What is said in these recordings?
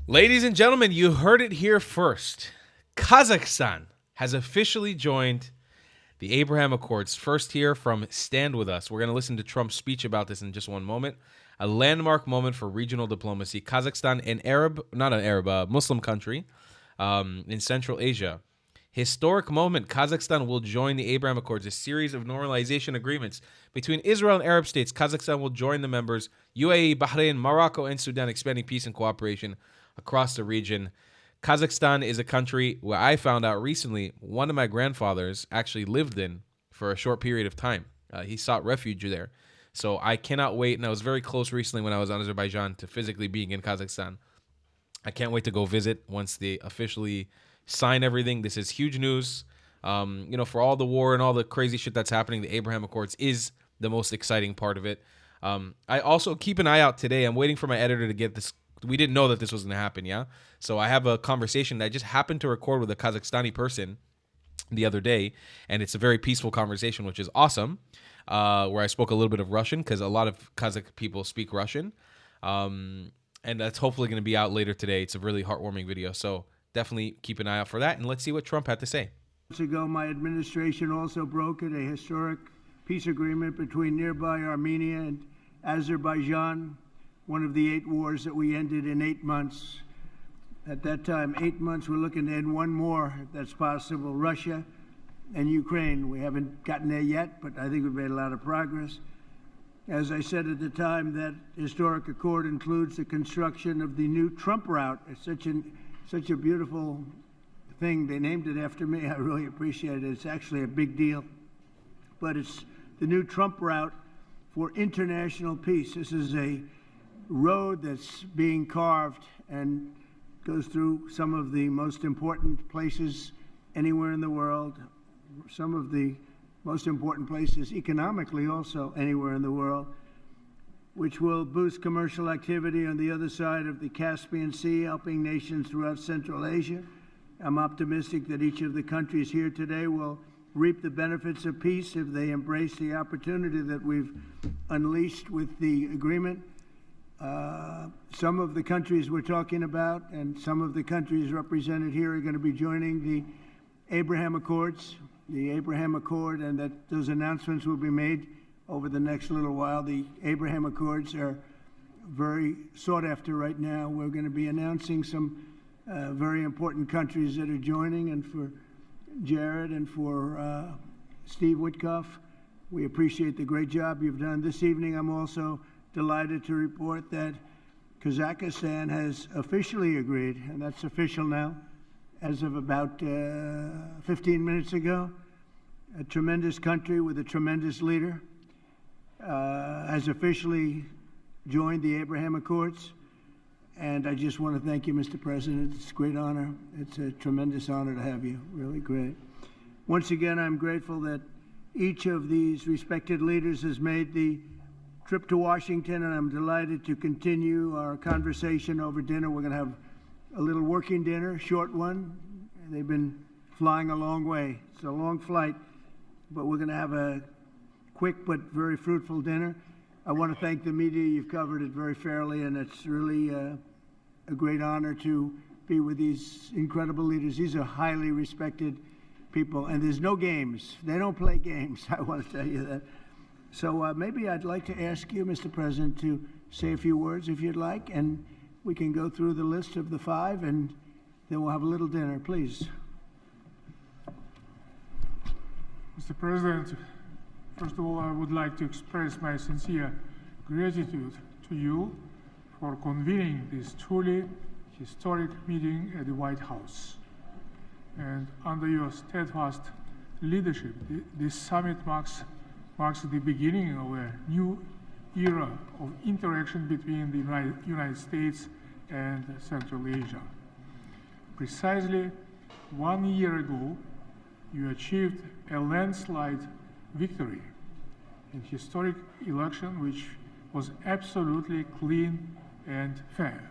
Ladies and gentlemen, you heard it here first. Kazakhstan has officially joined the Abraham Accords. First here from Stand With Us. We're going to listen to Trump's speech about this in just one moment. A landmark moment for regional diplomacy. Kazakhstan, a Muslim country in Central Asia. Historic moment. Kazakhstan will join the Abraham Accords, a series of normalization agreements between Israel and Arab states. Kazakhstan will join the members UAE, Bahrain, Morocco, and Sudan, expanding peace and cooperation across the region. Kazakhstan is a country where I found out recently one of my grandfathers actually lived in for a short period of time. He sought refuge there. So I cannot wait, and I was very close recently when I was in Azerbaijan to physically being in Kazakhstan. I can't wait to go visit once they officially sign everything. This is huge news. For all the war and all the crazy shit that's happening, the Abraham Accords is the most exciting part of it. I also keep an eye out today. I'm waiting for my editor to get this. We didn't know that this was going to happen, yeah? So I have a conversation that I just happened to record with a Kazakhstani person the other day, and it's a very peaceful conversation, which is awesome, where I spoke a little bit of Russian because a lot of Kazakh people speak Russian. And that's hopefully going to be out later today. It's a really heartwarming video, so definitely keep an eye out for that, and let's see what Trump had to say. Months ago, my administration also brokered a historic peace agreement between nearby Armenia and Azerbaijan, one of the 8 wars that we ended in 8 months. At that time, 8 months, we're looking to end one more, if that's possible, Russia and Ukraine. We haven't gotten there yet, but I think we've made a lot of progress. As I said at the time, that historic accord includes the construction of the new Trump route. It's such a beautiful thing. They named it after me. I really appreciate it. It's actually a big deal. But it's the new Trump route for international peace. This is a road that's being carved and goes through some of the most important places anywhere in the world, some of the most important places economically also anywhere in the world, which will boost commercial activity on the other side of the Caspian Sea, helping nations throughout Central Asia. I'm optimistic that each of the countries here today will reap the benefits of peace if they embrace the opportunity that we've unleashed with the agreement. Some of the countries we're talking about and some of the countries represented here are going to be joining the Abraham Accords, and that those announcements will be made over the next little while. The Abraham Accords are very sought after right now. We're going to be announcing some very important countries that are joining, and for Jared and for Steve Witkoff, we appreciate the great job you've done. This evening, I'm also delighted to report that Kazakhstan has officially agreed, and that's official now, as of about 15 minutes ago. A tremendous country with a tremendous leader has officially joined the Abraham Accords. And I just want to thank you, Mr. President. It's a great honor. It's a tremendous honor to have you. Really great. Once again, I'm grateful that each of these respected leaders has made the trip to Washington, and I'm delighted to continue our conversation over dinner. We're going to have a little working dinner, short one. They've been flying a long way. It's a long flight, but we're going to have a quick but very fruitful dinner. I want to thank the media. You've covered it very fairly, and it's really a great honor to be with these incredible leaders. These are highly respected people, and there's no games. They don't play games, I want to tell you that. So maybe I'd like to ask you, Mr. President, to say a few words if you'd like, and we can go through the list of the 5, and then we'll have a little dinner, please. Mr. President, first of all, I would like to express my sincere gratitude to you for convening this truly historic meeting at the White House. And under your steadfast leadership, this summit marks the beginning of a new era of interaction between the United States and Central Asia. Precisely 1 year ago, you achieved a landslide victory in historic election which was absolutely clean and fair.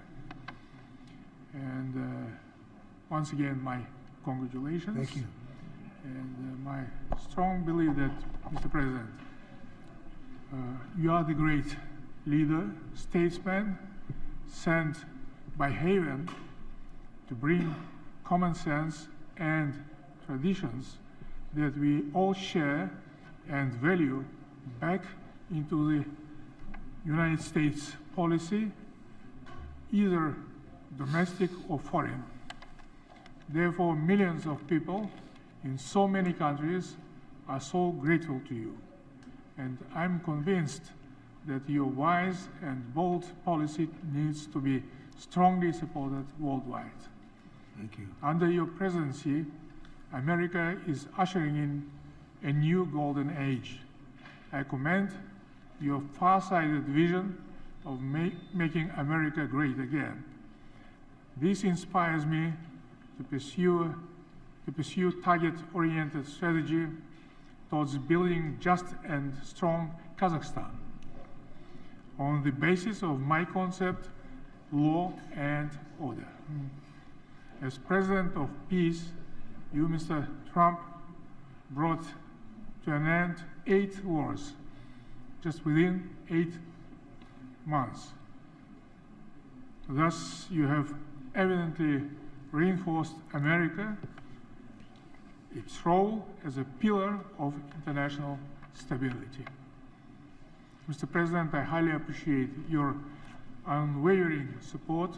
And once again, my congratulations. Thank you. And my strong belief that, Mr. President, you are the great leader, statesman, sent by heaven to bring common sense and traditions that we all share and value back into the United States policy, either domestic or foreign. Therefore, millions of people in so many countries are so grateful to you. And I'm convinced that your wise and bold policy needs to be strongly supported worldwide. Thank you. Under your presidency, America is ushering in a new golden age. I commend your far-sighted vision of making America great again. This inspires me to pursue target-oriented strategy towards building just and strong Kazakhstan on the basis of my concept, law and order. As President of Peace, you, Mr. Trump, brought to an end 8 wars just within 8 months. Thus, you have evidently reinforced America, its role as a pillar of international stability. Mr. President, I highly appreciate your unwavering support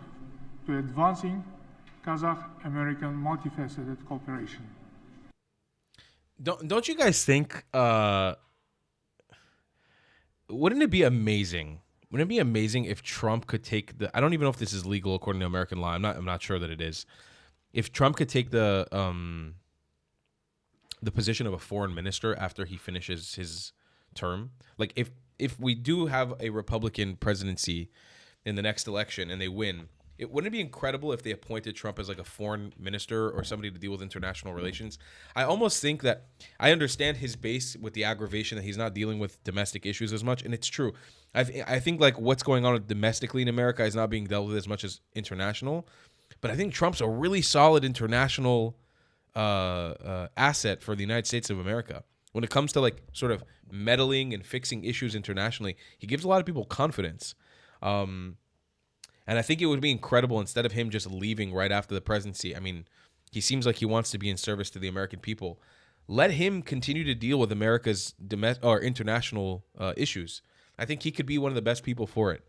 to advancing Kazakh-American multifaceted cooperation. Don't you guys think? Wouldn't it be amazing? Wouldn't it be amazing if Trump could take the? I don't even know if this is legal according to American law. I'm not sure that it is. If Trump could take the position of a foreign minister after he finishes his term, like if we do have a Republican presidency in the next election and they win, wouldn't it be incredible if they appointed Trump as like a foreign minister or somebody to deal with international relations? I almost think that I understand his base with the aggravation that he's not dealing with domestic issues as much, and it's true. I think like what's going on domestically in America is not being dealt with as much as international, but I think Trump's a really solid international asset for the United States of America. When it comes to like sort of meddling and fixing issues internationally, he gives a lot of people confidence. And I think it would be incredible instead of him just leaving right after the presidency. I mean, he seems like he wants to be in service to the American people. Let him continue to deal with America's international issues. I think he could be one of the best people for it.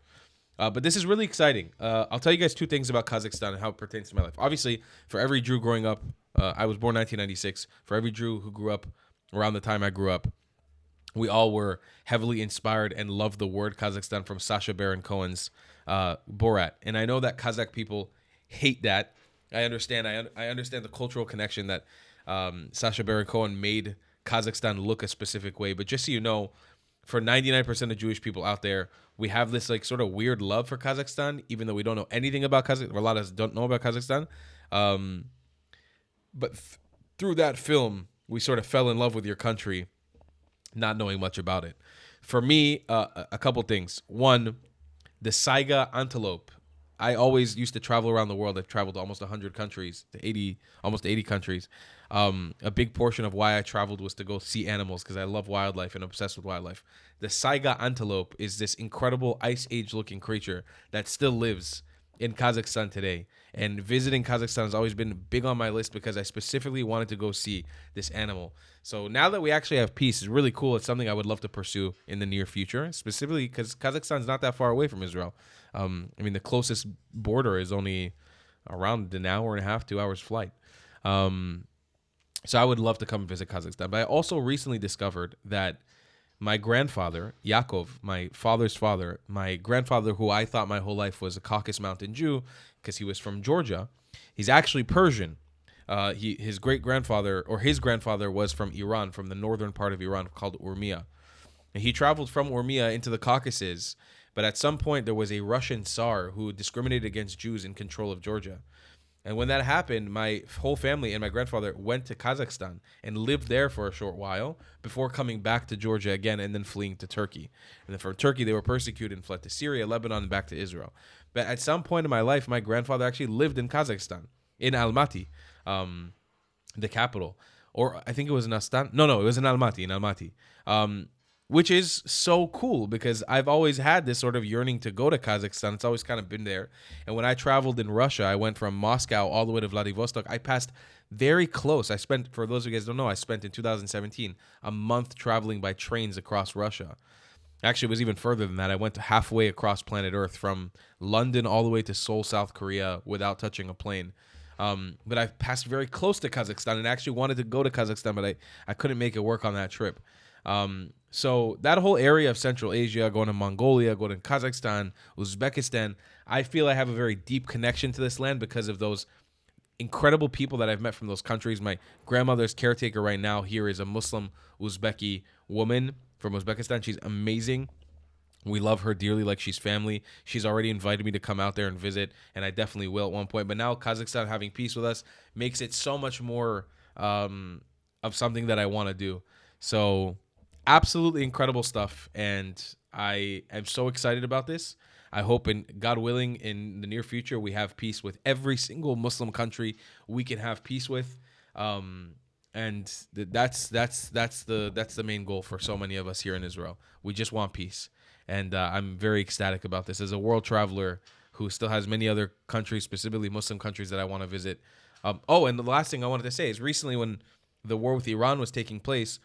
But this is really exciting. I'll tell you guys 2 things about Kazakhstan and how it pertains to my life. Obviously, for every Jew growing up, I was born 1996. For every Jew who grew up around the time I grew up, we all were heavily inspired and loved the word Kazakhstan from Sacha Baron Cohen's Borat. And I know that Kazakh people hate that. I understand. I understand the cultural connection that Sacha Baron Cohen made Kazakhstan look a specific way. But just so you know, for 99% of Jewish people out there, we have this like sort of weird love for Kazakhstan, even though we don't know anything about Kazakhstan. A lot of us don't know about Kazakhstan. But through that film, we sort of fell in love with your country, not knowing much about it. For me, a couple things. One, the Saiga antelope. I always used to travel around the world. I've traveled to almost 100 countries, almost 80 countries. A big portion of why I traveled was to go see animals because I love wildlife and I'm obsessed with wildlife. The Saiga antelope is this incredible ice age looking creature that still lives in Kazakhstan today. And visiting Kazakhstan has always been big on my list because I specifically wanted to go see this animal. So now that we actually have peace, it's really cool. It's something I would love to pursue in the near future, specifically because Kazakhstan's not that far away from Israel. I mean, the closest border is only around an hour and a half, 2 hours flight. So I would love to come visit Kazakhstan. But I also recently discovered that my grandfather, Yaakov, my father's father, my grandfather, who I thought my whole life was a Caucasus Mountain Jew because he was from Georgia, he's actually Persian. His great-grandfather, or his grandfather, was from Iran, from the northern part of Iran called Urmia. And he traveled from Urmia into the Caucasus, but at some point there was a Russian Tsar who discriminated against Jews in control of Georgia. And when that happened, my whole family and my grandfather went to Kazakhstan and lived there for a short while before coming back to Georgia again and then fleeing to Turkey. And then from Turkey, they were persecuted and fled to Syria, Lebanon, and back to Israel. But at some point in my life, my grandfather actually lived in Kazakhstan, in Almaty, the capital. Or I think it was in Astana. No, it was in Almaty, which is so cool because I've always had this sort of yearning to go to Kazakhstan. It's always kind of been there. And when I traveled in Russia, I went from Moscow all the way to Vladivostok. I passed very close. I spent, for those of you guys who don't know, I spent in 2017 a month traveling by trains across Russia. Actually, it was even further than that. I went halfway across planet Earth from London all the way to Seoul, South Korea without touching a plane. But I passed very close to Kazakhstan and actually wanted to go to Kazakhstan, but I couldn't make it work on that trip. So that whole area of Central Asia, going to Mongolia, going to Kazakhstan, Uzbekistan, I feel I have a very deep connection to this land because of those incredible people that I've met from those countries. My grandmother's caretaker right now here is a Muslim Uzbeki woman from Uzbekistan. She's amazing. We love her dearly, like she's family. She's already invited me to come out there and visit, and I definitely will at one point. But now Kazakhstan having peace with us makes it so much more of something that I want to do. So absolutely incredible stuff, and I am so excited about this. I hope, and God willing, in the near future, we have peace with every single Muslim country we can have peace with. And that's the main goal for so many of us here in Israel. We just want peace, and I'm very ecstatic about this. As a world traveler who still has many other countries, specifically Muslim countries, that I want to visit. And the last thing I wanted to say is recently when the war with Iran was taking place,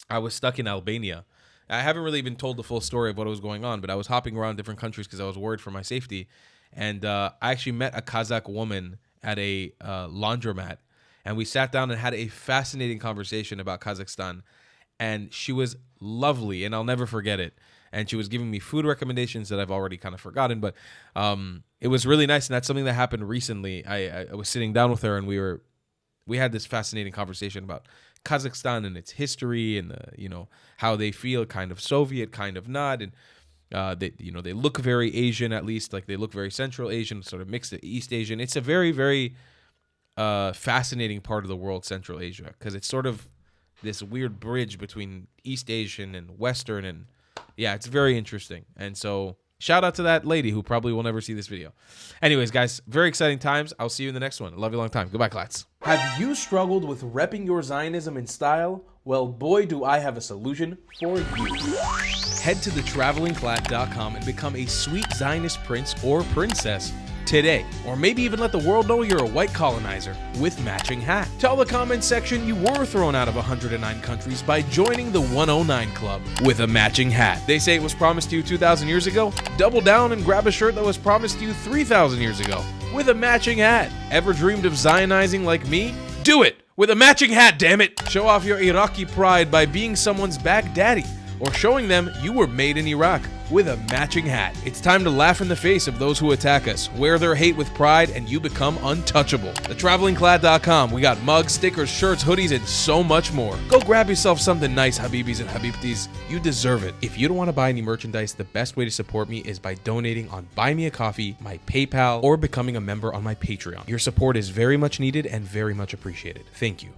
I was stuck in Albania. I haven't really been told the full story of what was going on, but I was hopping around different countries because I was worried for my safety. And I actually met a Kazakh woman at a laundromat, and we sat down and had a fascinating conversation about Kazakhstan. And she was lovely, and I'll never forget it. And she was giving me food recommendations that I've already kind of forgotten, but it was really nice. And that's something that happened recently. I was sitting down with her, and we had this fascinating conversation about Kazakhstan and its history, and how they feel kind of Soviet, kind of not, and they look very Asian, at least, like they look very Central Asian, sort of mixed to East Asian. It's a very, very fascinating part of the world, Central Asia, because it's sort of this weird bridge between East Asian and Western, and yeah, it's very interesting. And so shout out to that lady who probably will never see this video. Anyways, guys, very exciting times. I'll see you in the next one. Love you a long time. Goodbye, Klats. Have you struggled with repping your Zionism in style? Well, boy, do I have a solution for you. Head to thetravelingclat.com and become a sweet Zionist prince or princess today. Or maybe even let the world know you're a white colonizer with matching hat. Tell the comments section you were thrown out of 109 countries by joining the 109 Club with a matching hat. They say it was promised to you 2,000 years ago? Double down and grab a shirt that was promised to you 3,000 years ago with a matching hat. Ever dreamed of Zionizing like me? Do it with a matching hat, damn it! Show off your Iraqi pride by being someone's Baghdadi, or showing them you were made in Iraq with a matching hat. It's time to laugh in the face of those who attack us. Wear their hate with pride and you become untouchable. TheTravelingClad.com. We got mugs, stickers, shirts, hoodies, and so much more. Go grab yourself something nice, Habibis and Habibtis. You deserve it. If you don't want to buy any merchandise, the best way to support me is by donating on Buy Me a Coffee, my PayPal, or becoming a member on my Patreon. Your support is very much needed and very much appreciated. Thank you.